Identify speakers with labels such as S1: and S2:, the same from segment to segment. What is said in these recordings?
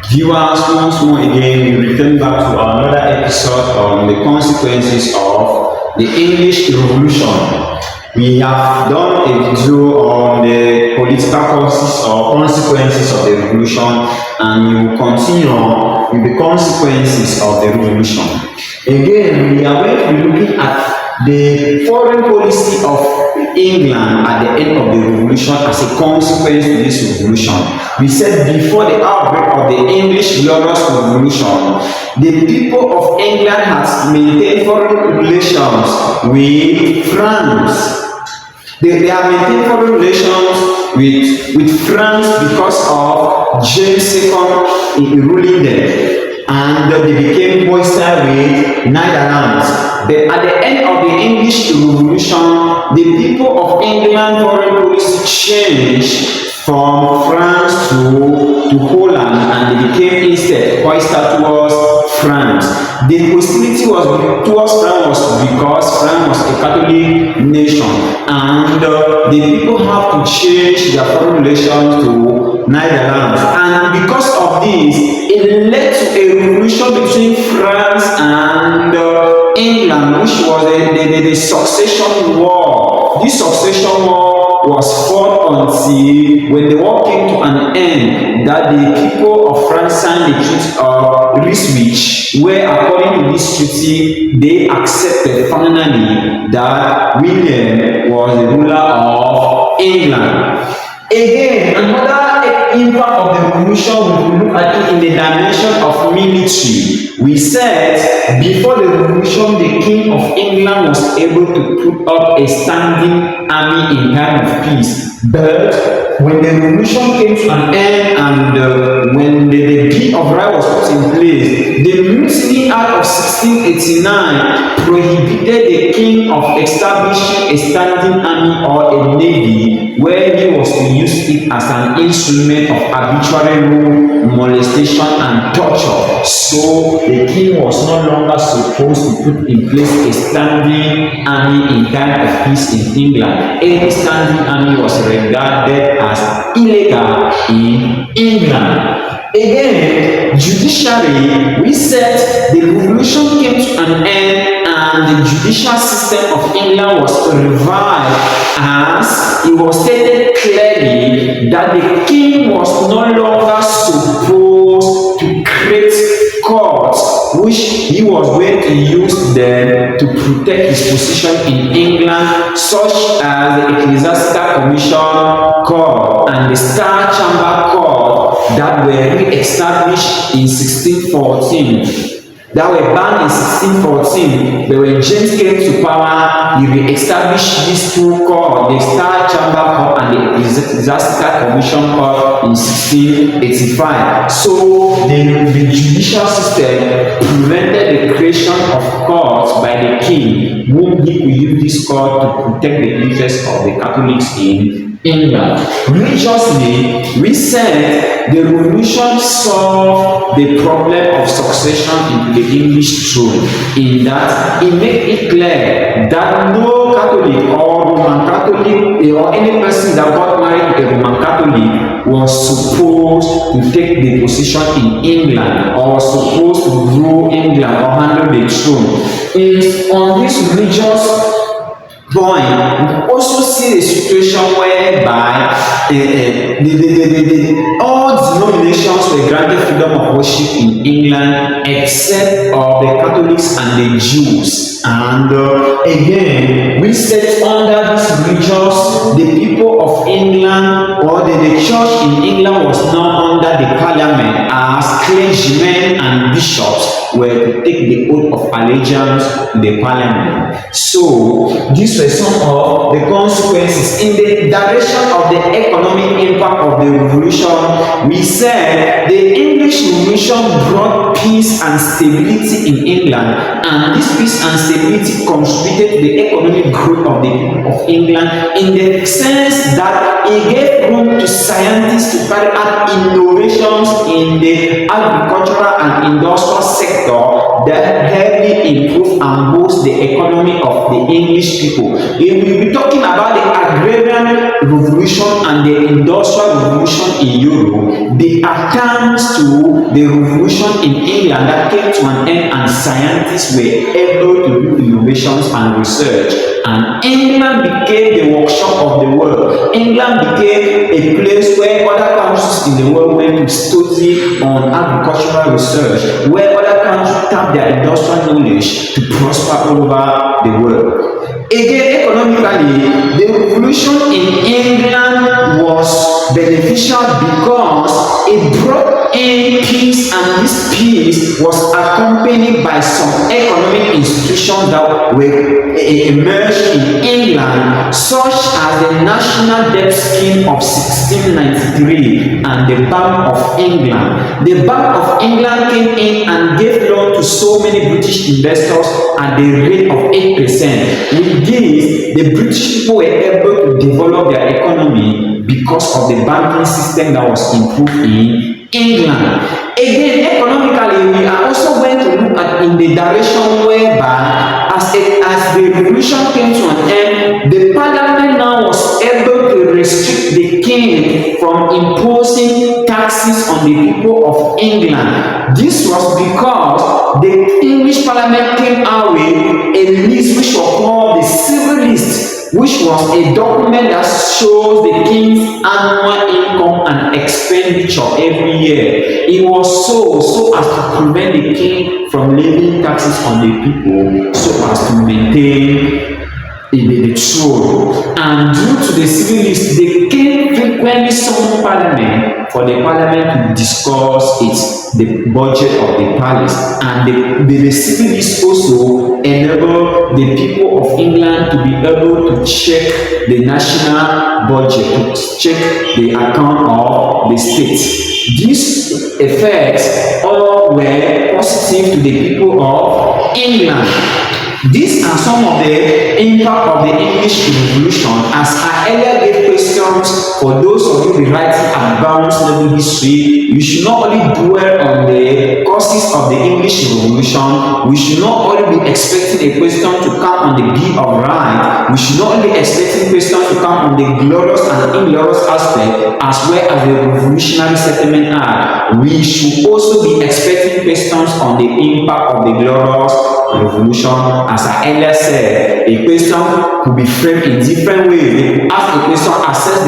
S1: Viewers, once more again, we return back to another episode on the consequences of the English Revolution. We have done a video on the political causes or consequences of the revolution, and we will continue with the consequences of the revolution. Again, we are going to be looking at the foreign policy of England at the end of the revolution as a consequence to this revolution. We said before the outbreak of the English Glorious Revolution, the people of England has maintained foreign relations with France. They have maintained foreign relations with France because of James II ruling them. And they became boisterous with Netherlands. But at the end of the English Revolution, the people of England foreign policy changed from France to Holland, and they became instead boisterous towards France. The hostility towards France was because France was a Catholic nation, and the people have to change their foreign relations to Netherlands. And because of this, it led to a revolution between France and England, which was the succession war. This succession war was fought until when the war came to an end, that the people of France signed the Treaty of Ryswick, where according to this treaty, they accepted finally that William was the ruler of England. Again, another impact of the revolution, we look at it in the dimension of military. We said before the revolution, the king of England was able to put up a standing army in time of peace. But when the revolution came to an end, and when the Bill of Rights was put in place, the Mutiny Act of 1689 prohibited the king of establishing a standing army or a navy where he was to use it as an instrument of arbitrary rule, molestation, and torture. So the king was no longer supposed to put in place a standing army in time of peace in England. Any standing army was regarded as illegal in England. Again, judiciary, we said the revolution came to an end and the judicial system of England was revived, as it was stated clearly that the king was no longer supposed to create courts, which he was going to use them to protect his position in England, such as the Ecclesiastical Commission Court and the Star Chamber Court that were re-established in 1614. That were banned in 1614, but when James came to power, he re-established these two courts, the Star Chamber Court and the Ecclesiastical Commission Court in 1685. So the judicial system prevented the creation of courts by the king, whom he could use this court to protect the interests of the Catholics in England. Religiously, we said the revolution solved the problem of succession into the English throne, in that it made it clear that no Catholic or Roman Catholic or any person that got married to a Roman Catholic was supposed to take the position in England or supposed to rule England or handle the throne. It's on this religious point, we also see a situation whereby all denominations were granted freedom of worship in England except of the Catholics and the Jews. And again, we said under this religious, the people of England or the church in England was now under the parliament, as clergymen and bishops were to take the oath of allegiance to the parliament. So these were some of the consequences. In the direction of the economic impact of the revolution, we said the English Revolution brought peace and stability in England, and this peace and stability contributed to the economic growth of the people of England, in the sense that it gave room to scientists to carry out innovations in the agricultural and industrial sector that heavily improve and boost the economy of the English people. We will be talking about the agrarian revolution and the industrial revolution in Europe. They are terms to the revolution in England that came to an end, and scientists were able to do innovations and research, and England became the workshop of the world. England became a place where other countries in the world went to study on agricultural research, where other countries tap their industrial knowledge to prosper all over the world. Again, economically, the revolution in England was beneficial because it brought in peace, and this peace was accompanied by some economic institutions that were emerged in England, such as the National Debt Scheme of 1693 and the Bank of England. The Bank of England came in and gave loan to so many British investors at the rate of 8%. With this, the British people were able to develop their economy because of the banking system that was improved in England. Again, economically, we are also going to look at in the direction whereby as the revolution came to an end, the parliament now was able to restrict the king from imposing taxes on the people of England. This was because the English parliament came out with a list which was called the Civil List, which was a document that shows the king's annual income and expenditure every year. It was so as to prevent the king from levying taxes on the people, so as to maintain the throne. And due to the Civil List, the king frequently summoned parliament for the parliament to discuss the budget of the palace. And the Civil List also enabled the people of England to be able to check the national budget, to check the account of the state. These effects all were positive to the people of England. These are some of the impact of the English Revolution. As I earlier gave questions for those of you writing advanced level history, you should not only dwell on the causes of the English Revolution. We should not only be expecting a question to come on the Bill of Rights. We should not only be expecting questions to come on the glorious and inglorious aspect, as well as the Revolutionary Settlement Act. We should also be expecting questions on the impact of the glorious revolution. As I earlier said, a question could be framed in different ways. They could ask a question, assess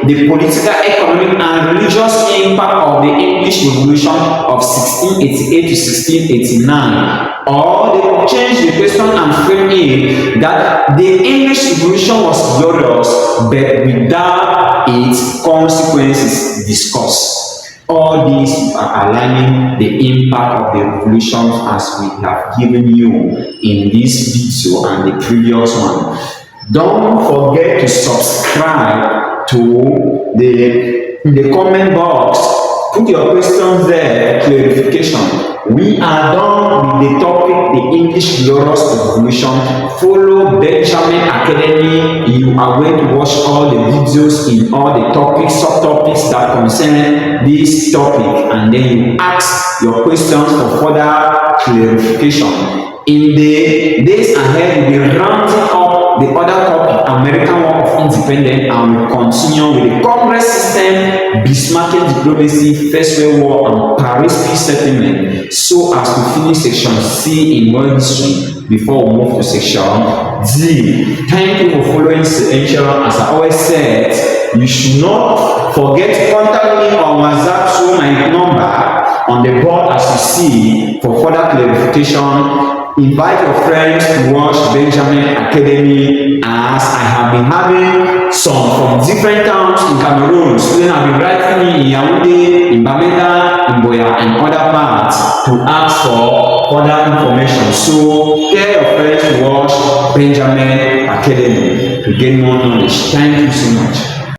S1: the political, economic, and religious impact of the English Revolution of 1688 to 1689. Or they could change the question and frame it that the English Revolution was glorious, but without its consequences discussed. All these are aligning the impact of the revolutions as we have given you in this video and the previous one. Don't forget to subscribe to the comment box. Put your questions there for clarification. We are done with the topic, the English Glorious Revolution. Follow Benjamin Academy. You are going to watch all the videos in all the topics, subtopics that concern this topic, and then you ask your questions for further clarification. In the days ahead, we'll be rounding up the other topic, American War of Independence, and we'll continue with the Congress system, Bismarckian diplomacy, First World War, and Paris Peace Settlement, so as to finish section C in world history before we move to section D. Thank you for following Essential. As I always said, you should not forget to contact me on WhatsApp through my number on the board as you see for further clarification. Invite your friends to watch Benjamin Academy, as I have been having some from different towns in Cameroon. Students have been writing me in Yaoundé, in Bamenda, in Boya, and other parts to ask for further information. So tell your friends to watch Benjamin Academy to gain more knowledge. Thank you so much.